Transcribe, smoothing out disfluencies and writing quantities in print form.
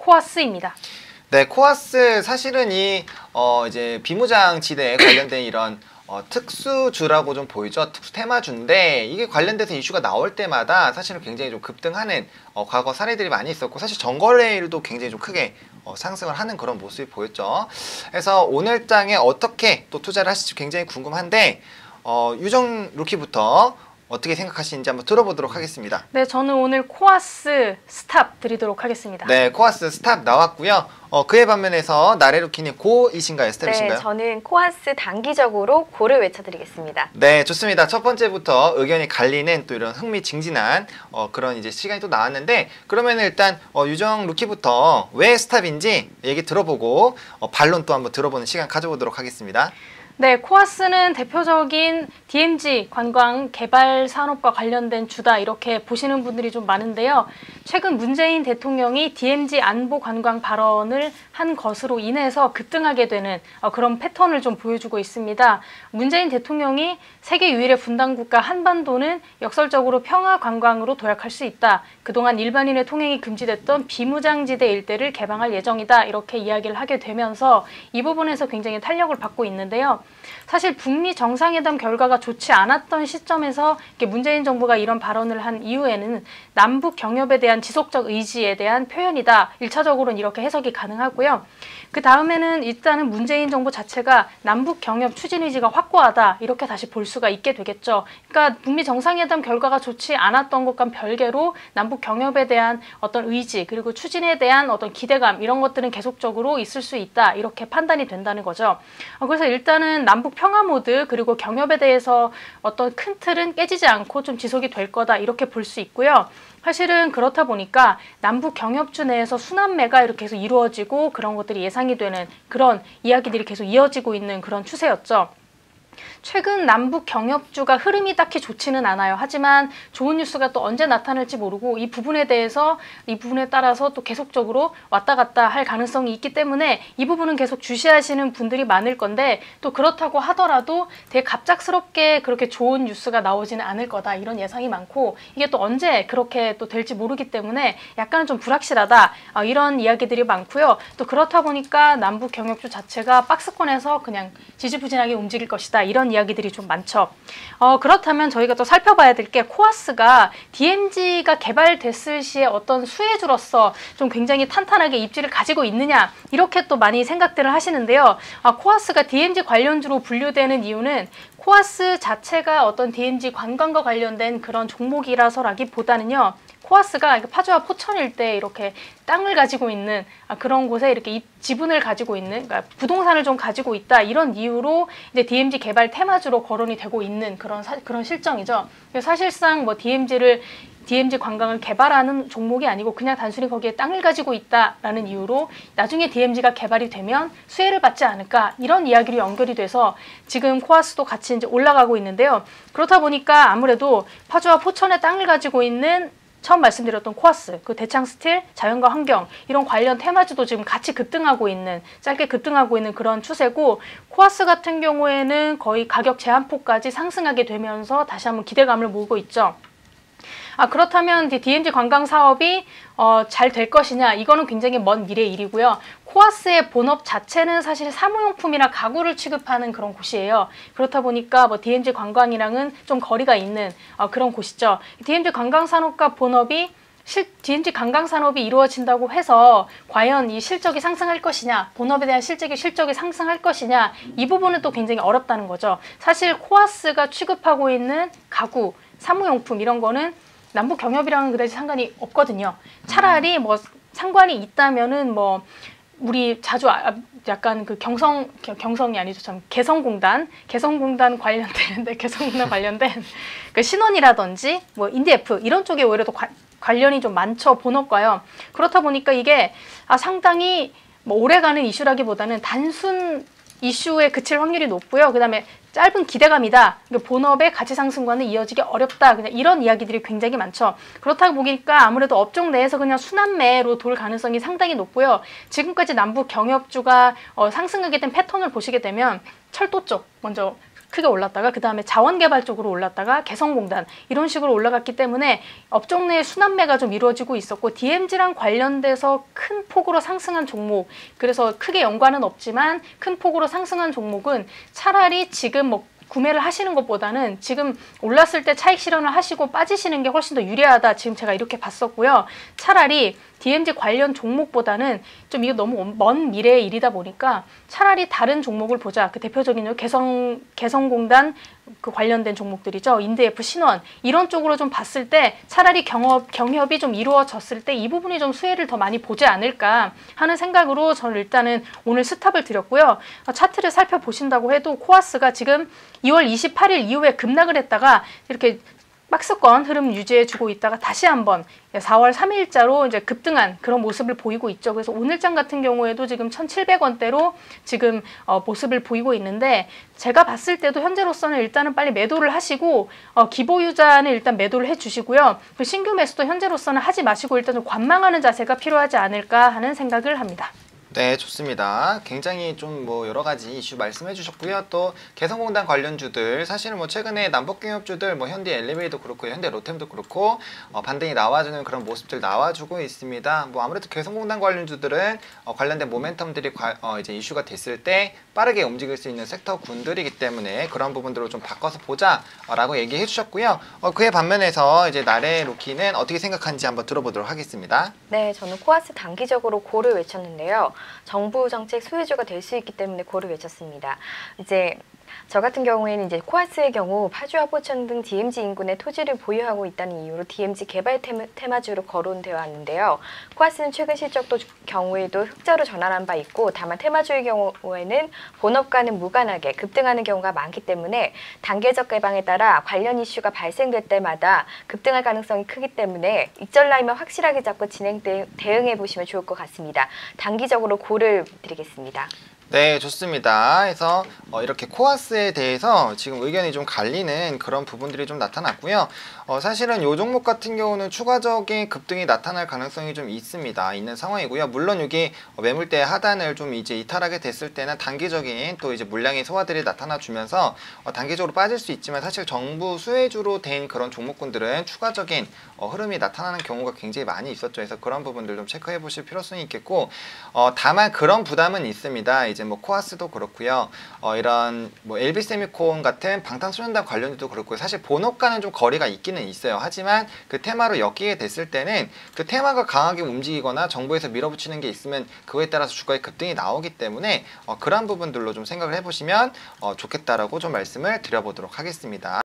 코아스입니다. 네, 코아스 사실은 이제 비무장지대에 관련된 이런 특수주라고 좀 보이죠. 특수 테마주인데 이게 관련돼서 이슈가 나올 때마다 사실은 굉장히 좀 급등하는 과거 사례들이 많이 있었고, 사실 전거래일도 굉장히 좀 크게 상승을 하는 그런 모습이 보였죠. 그래서 오늘 장에 어떻게 또 투자를 하실지 굉장히 궁금한데 유정 루키부터 어떻게 생각하시는지 한번 들어보도록 하겠습니다. 네, 저는 오늘 코아스 스탑 드리도록 하겠습니다. 네, 코아스 스탑 나왔고요. 그에 반면에서 나래루키님 고이신가요? 스탑이신가요? 네, 저는 코아스 단기적으로 고를 외쳐드리겠습니다. 네, 좋습니다. 첫 번째부터 의견이 갈리는 또 이런 흥미진진한 그런 이제 시간이 또 나왔는데, 그러면 일단 유정 루키부터 왜 스탑인지 얘기 들어보고 반론 또 한번 들어보는 시간 가져보도록 하겠습니다. 네, 코아스는 대표적인 DMZ 관광 개발 산업과 관련된 주다, 이렇게 보시는 분들이 좀 많은데요. 최근 문재인 대통령이 DMZ 안보 관광 발언을 한 것으로 인해서 급등하게 되는 그런 패턴을 좀 보여주고 있습니다. 문재인 대통령이 세계 유일의 분단국가 한반도는 역설적으로 평화 관광으로 도약할 수 있다. 그동안 일반인의 통행이 금지됐던 비무장지대 일대를 개방할 예정이다. 이렇게 이야기를 하게 되면서 이 부분에서 굉장히 탄력을 받고 있는데요. 사실 북미 정상회담 결과가 좋지 않았던 시점에서 문재인 정부가 이런 발언을 한 이후에는 남북 경협에 대한 지속적 의지에 대한 표현이다. 1차적으로는 이렇게 해석이 가능하고요. 그 다음에는 일단은 문재인 정부 자체가 남북 경협 추진 의지가 확고하다. 이렇게 다시 볼 수가 있게 되겠죠. 그러니까 북미 정상회담 결과가 좋지 않았던 것과 별개로 남북 경협에 대한 어떤 의지, 그리고 추진에 대한 어떤 기대감, 이런 것들은 계속적으로 있을 수 있다. 이렇게 판단이 된다는 거죠. 그래서 일단은 남북 평화 모드, 그리고 경협에 대해서 어떤 큰 틀은 깨지지 않고 좀 지속이 될 거다. 이렇게 볼 수 있고요. 사실은 그렇다 보니까 남북 경협주 내에서 순환매가 이렇게 해서 이루어지고 그런 것들이 예상이 되는 그런 이야기들이 계속 이어지고 있는 그런 추세였죠. 최근 남북 경협주가 흐름이 딱히 좋지는 않아요. 하지만 좋은 뉴스가 또 언제 나타날지 모르고 이 부분에 대해서, 이 부분에 따라서 또 계속적으로 왔다 갔다 할 가능성이 있기 때문에 이 부분은 계속 주시하시는 분들이 많을 건데, 또 그렇다고 하더라도 되게 갑작스럽게 그렇게 좋은 뉴스가 나오지는 않을 거다, 이런 예상이 많고, 이게 또 언제 그렇게 또 될지 모르기 때문에 약간은 좀 불확실하다, 이런 이야기들이 많고요. 또 그렇다 보니까 남북 경협주 자체가 박스권에서 그냥 지지부진하게 움직일 것이다, 이런 이야기들이 좀 많죠. 그렇다면 저희가 또 살펴봐야 될 게, 코아스가 DMZ가 개발됐을 시에 어떤 수혜주로서 좀 굉장히 탄탄하게 입지를 가지고 있느냐, 이렇게 또 많이 생각들을 하시는데요. 코아스가 DMZ 관련주로 분류되는 이유는 코아스 자체가 어떤 DMZ 관광과 관련된 그런 종목이라서라기보다는요, 코아스가 파주와 포천 일대에 이렇게 땅을 가지고 있는 그런 곳에 이렇게 지분을 가지고 있는, 그러니까 부동산을 좀 가지고 있다, 이런 이유로 이제 DMZ 개발 테마주로 거론이 되고 있는 그런 실정이죠. 사실상 뭐 DMZ 관광을 개발하는 종목이 아니고 그냥 단순히 거기에 땅을 가지고 있다라는 이유로 나중에 DMZ가 개발이 되면 수혜를 받지 않을까, 이런 이야기로 연결이 돼서 지금 코아스도 같이 이제 올라가고 있는데요. 그렇다 보니까 아무래도 파주와 포천에 땅을 가지고 있는, 처음 말씀드렸던 코아스, 그 대창스틸, 자연과 환경, 이런 관련 테마주도 지금 같이 급등하고 있는, 짧게 급등하고 있는 그런 추세고, 코아스 같은 경우에는 거의 가격 제한폭까지 상승하게 되면서 다시 한번 기대감을 모으고 있죠. 그렇다면 DMZ 관광 사업이 잘 될 것이냐, 이거는 굉장히 먼 미래의 일이고요. 코아스의 본업 자체는 사실 사무용품이나 가구를 취급하는 그런 곳이에요. 그렇다 보니까 뭐 DMZ 관광이랑은 좀 거리가 있는 그런 곳이죠. DMZ 관광 산업과 본업이 DMZ 관광 산업이 이루어진다고 해서 과연 이 실적이 상승할 것이냐, 본업에 대한 실적이 상승할 것이냐, 이 부분은 또 굉장히 어렵다는 거죠. 사실 코아스가 취급하고 있는 가구, 사무용품, 이런 거는 남북 경협이랑은 그다지 상관이 없거든요. 차라리 뭐 상관이 있다면은 뭐 우리 자주 약간 그 경성이 아니죠, 참, 개성공단 관련된 그 신원이라든지 뭐 인디F 이런 쪽에 오히려 더 관련이 좀 많죠, 본업과요. 그렇다 보니까 이게 상당히 뭐 오래가는 이슈라기보다는 단순 이슈에 그칠 확률이 높고요. 그 다음에 짧은 기대감이다, 본업의 가치 상승과는 이어지기 어렵다, 그냥 이런 이야기들이 굉장히 많죠. 그렇다고 보니까 아무래도 업종 내에서 그냥 순환매로 돌 가능성이 상당히 높고요. 지금까지 남북 경협주가 상승하게 된 패턴을 보시게 되면 철도 쪽 먼저 크게 올랐다가 그 다음에 자원개발 쪽으로 올랐다가 개성공단 이런 식으로 올라갔기 때문에 업종 내 순환매가 좀 이루어지고 있었고 DMZ랑 관련돼서 큰 폭으로 상승한 종목, 그래서 크게 연관은 없지만 큰 폭으로 상승한 종목은 차라리 지금 뭐 구매를 하시는 것보다는 지금 올랐을 때 차익 실현을 하시고 빠지시는 게 훨씬 더 유리하다. 지금 제가 이렇게 봤었고요. 차라리 DMZ 관련 종목보다는 좀 이거 너무 먼 미래의 일이다 보니까 차라리 다른 종목을 보자. 그 대표적인 개성공단 그 관련된 종목들이죠. 인드F, 신원 이런 쪽으로 좀 봤을 때 차라리 경협이 좀 이루어졌을 때 이 부분이 좀 수혜를 더 많이 보지 않을까 하는 생각으로 저는 일단은 오늘 스탑을 드렸고요. 차트를 살펴보신다고 해도 코아스가 지금 2월 28일 이후에 급락을 했다가 이렇게 박스권 흐름 유지해주고 있다가 다시 한번 4월 3일자로 이제 급등한 그런 모습을 보이고 있죠. 그래서 오늘장 같은 경우에도 지금 1,700원대로 지금 모습을 보이고 있는데 제가 봤을 때도 현재로서는 일단은 빨리 매도를 하시고 기보유자는 일단 매도를 해주시고요. 그 신규 매수도 현재로서는 하지 마시고 일단 좀 관망하는 자세가 필요하지 않을까 하는 생각을 합니다. 네, 좋습니다. 굉장히 좀 뭐 여러 가지 이슈 말씀해 주셨고요. 또 개성공단 관련주들 사실은 뭐 최근에 남북경협주들 뭐 현대 엘리베이도 그렇고 현대 로템도 그렇고 반등이 나와주는 그런 모습들 나와주고 있습니다. 뭐 아무래도 개성공단 관련주들은 관련된 모멘텀들이 이제 이슈가 됐을 때 빠르게 움직일 수 있는 섹터군들이기 때문에 그런 부분들을 좀 바꿔서 보자라고 얘기해 주셨고요. 그에 반면에서 이제 나래 로키는 어떻게 생각하는지 한번 들어보도록 하겠습니다. 네, 저는 코아스 단기적으로 고를 외쳤는데요. 정부 정책 수혜주가 될 수 있기 때문에 고를 외쳤습니다. 이제 저 같은 경우에는 이제 코아스의 경우 파주 화포천 등 DMZ 인근의 토지를 보유하고 있다는 이유로 DMZ 개발 테마주로 거론되어 왔는데요. 코아스는 최근 실적도 경우에도 흑자로 전환한 바 있고 다만 테마주의 경우에는 본업과는 무관하게 급등하는 경우가 많기 때문에 단계적 개방에 따라 관련 이슈가 발생될 때마다 급등할 가능성이 크기 때문에 익절 라인만 확실하게 잡고 대응해 보시면 좋을 것 같습니다. 단기적으로 고를 드리겠습니다. 네, 좋습니다. 그래서 이렇게 코아스에 대해서 지금 의견이 좀 갈리는 그런 부분들이 좀 나타났고요. 사실은 이 종목 같은 경우는 추가적인 급등이 나타날 가능성이 좀 있는 상황이고요. 물론 여기 매물대 하단을 좀 이제 이탈하게 됐을 때는 단기적인 또 이제 물량의 소화들이 나타나 주면서 단기적으로 빠질 수 있지만 사실 정부 수혜주로 된 그런 종목군들은 추가적인 흐름이 나타나는 경우가 굉장히 많이 있었죠. 그래서 그런 부분들 좀 체크해 보실 필요성이 있겠고, 다만 그런 부담은 있습니다. 이제 뭐 코아스도 그렇고요. 이런 뭐 LB세미콘 같은 방탄소년단 관련주도 그렇고요. 사실 본업과는 좀 거리가 있기는 있어요. 하지만 그 테마로 엮이게 됐을 때는 그 테마가 강하게 움직이거나 정부에서 밀어붙이는 게 있으면 그거에 따라서 주가의 급등이 나오기 때문에 그런 부분들로 좀 생각을 해보시면 좋겠다라고 좀 말씀을 드려보도록 하겠습니다.